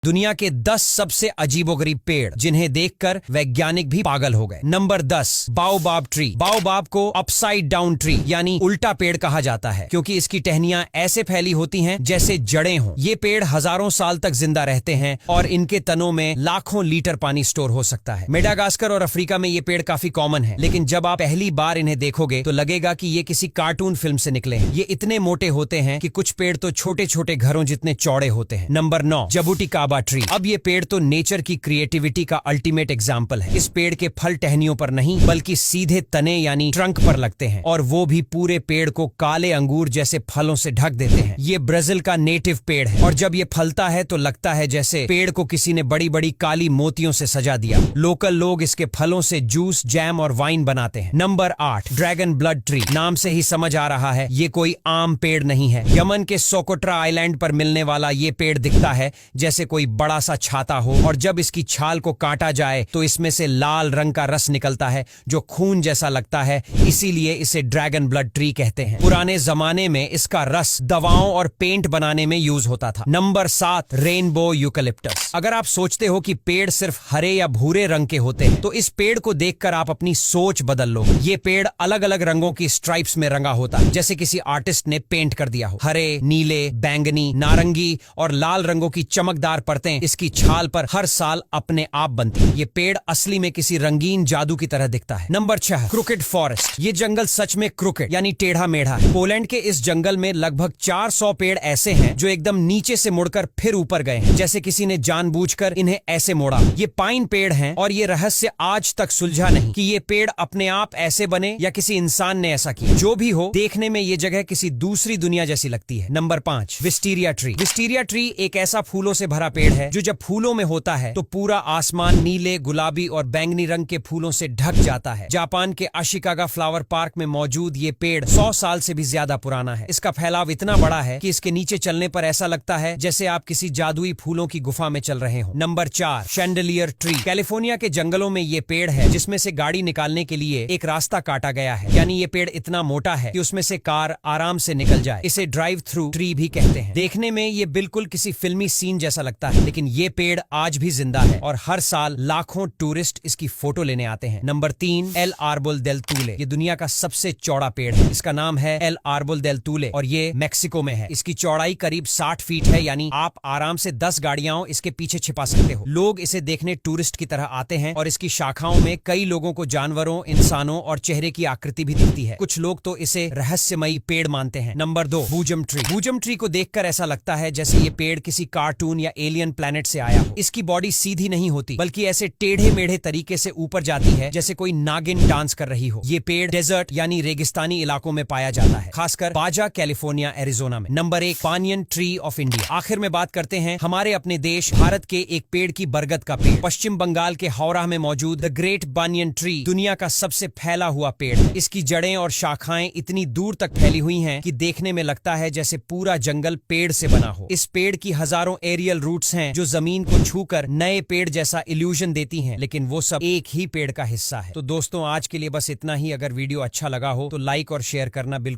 दुनिया के 10 सबसे अजीबोगरीब पेड़ जिन्हें देखकर वैज्ञानिक भी पागल हो गए। Number 10, baobab tree. बाओबाब को अपसाइड डाउन ट्री यानी उल्टा पेड़ कहा जाता है क्योंकि इसकी टहनियां ऐसे फैली होती हैं जैसे जड़ें हों। ये पेड़ हजारों साल तक जिंदा रहते हैं और इनके तनों में लाखों लीटर पानी स्टोर हो सकता है। मेडागास्कर और अफ्रीका में ये पेड़ काफी कॉमन है, लेकिन जब आप पहली बार इन्हें देखोगे तो लगेगा कि ये किसी कार्टून फिल्म से निकले हैं। ये इतने मोटे होते हैं कि कुछ पेड़ तो छोटे छोटे घरों जितने चौड़े होते हैं। Number 9, jabuticaba tree. अब ये पेड़ तो नेचर की क्रिएटिविटी का अल्टीमेट एग्जाम्पल है। इस पेड़ के फल टहनियों पर नहीं बल्कि सीधे तने यानी ट्रंक पर लगते हैं और वो भी पूरे पेड़ को काले अंगूर जैसे फलों से ढक देते हैं। ये ब्राजील का नेटिव पेड़ है और जब ये फलता है तो लगता है जैसे पेड़ को किसी ने बड़ी बड़ी काली मोतियों से सजा दिया। लोकल लोग इसके फलों से जूस, जैम और वाइन बनाते हैं। Number 8, dragon blood tree. नाम से ही समझ आ रहा है ये कोई आम पेड़ नहीं है। यमन के सोकोट्रा आइलैंड पर मिलने वाला ये पेड़ दिखता है जैसे कोई बड़ा सा छाता हो और जब इसकी छाल को काटा जाए तो इसमें से लाल रंग का रस निकलता है जो खून जैसा लगता है, इसीलिए इसे ड्रैगन ब्लड ट्री कहते हैं। पुराने जमाने में इसका रस दवाओं और पेंट बनाने में यूज होता था। Number 7, rainbow eucalyptus. अगर आप सोचते हो कि पेड़ सिर्फ हरे या भूरे रंग के होते हैं तो इस पेड़ को देखकर आप अपनी सोच बदल लो। ये पेड़ अलग अलग रंगों की स्ट्राइप्स में रंगा होता है जैसे किसी आर्टिस्ट ने पेंट कर दिया हो। हरे, नीले, बैंगनी, नारंगी और लाल रंगों की चमकदार परतें इसकी छाल पर हर साल अपने आप बनती है। ये पेड़ असली में किसी रंगीन जादू की तरह दिखता है। Number 6, crooked forest. ये जंगल सच में क्रुकेड यानी टेढ़ा मेढ़ा है। पोलैंड के इस जंगल में लगभग 400 पेड़ ऐसे हैं जो एकदम नीचे से मुड़कर फिर ऊपर गए हैं, जैसे किसी ने जानबूझकर इन्हें ऐसे मोड़ा। ये पाइन पेड़ हैं और ये रहस्य आज तक सुलझा नहीं कि ये पेड़ अपने आप ऐसे बने या किसी इंसान ने ऐसा किया। जो भी हो, देखने में ये जगह किसी दूसरी दुनिया जैसी लगती है। Number 5, wisteria tree. Wisteria tree एक ऐसा फूलों से भरा पेड़ है जो जब फूलों में होता है तो पूरा आसमान नीले, गुलाबी और बैंगनी रंग के फूलों से ढक जाता है। जापान के अशिकागा फ्लावर पार्क में मौजूद ये पेड़ 100 साल से भी ज्यादा पुराना है। इसका फैलाव इतना बड़ा है कि इसके नीचे चलने पर ऐसा लगता है जैसे आप किसी जादुई फूलों की गुफा में चल रहे हो। Number 4, chandelier tree. कैलिफोर्निया के जंगलों में ये पेड़ है जिसमें से गाड़ी निकालने के लिए एक रास्ता काटा गया है, यानी ये पेड़ इतना मोटा है कि उसमें से कार आराम से निकल जाए। इसे ड्राइव थ्रू ट्री भी कहते हैं। देखने में ये बिल्कुल किसी फिल्मी सीन जैसा लगता है, लेकिन ये पेड़ आज भी जिंदा है और हर साल लाखों टूरिस्ट इसकी फोटो लेने आते हैं। नंबर 3, एल आर्बोल देल तूले। ये दुनिया का सबसे चौड़ा पेड़ है। इसका नाम है एल आर्बोल देल तूले और ये मेक्सिको में है। इसकी चौड़ाई करीब 60 फीट है, यानी आप आराम से 10 गाड़ियां इसके पीछे छिपा सकते हो। लोग इसे देखने टूरिस्ट की तरह आते हैं और इसकी शाखाओं में कई लोगों को जानवरों, इंसानों और चेहरे की आकृति भी दिखती है। कुछ लोग तो इसे रहस्यमयी पेड़ मानते हैं। Number 2, bosom tree. Bosom tree को देखकर ऐसा लगता है जैसे ये पेड़ किसी कार्टून या एलियन प्लैनेट से आया हो। इसकी बॉडी सीधी नहीं होती बल्कि ऐसे टेढ़े मेढ़े तरीके से ऊपर जाती है जैसे कोई नागिन डांस कर रही हो। ये पेड़ डेजर्ट यानी रेगिस्तानी इलाकों में पाया जाता है, खासकर बाजा, कैलिफोर्निया, एरिजोना में। Number 1, banyan tree of India. आखिर में बात करते हैं हमारे अपने देश भारत के एक पेड़ की, बरगद का पेड़। पश्चिम बंगाल के हावड़ा में मौजूद द ग्रेट बानियन ट्री दुनिया का सबसे फैला हुआ पेड़ है। इसकी जड़ें और शाखाएं इतनी दूर तक फैली हुई हैं कि देखने में लगता है जैसे पूरा जंगल पेड़ से बना हो। इस पेड़ की हजारों एरियल रूट्स हैं जो जमीन को छूकर नए पेड़ जैसा इल्यूजन देती हैं, लेकिन वो सब एक ही पेड़ का हिस्सा है। तो दोस्तों, आज के लिए बस इतना ही। अगर वीडियो अच्छा लगा हो तो लाइक और शेयर करना बिल्कुल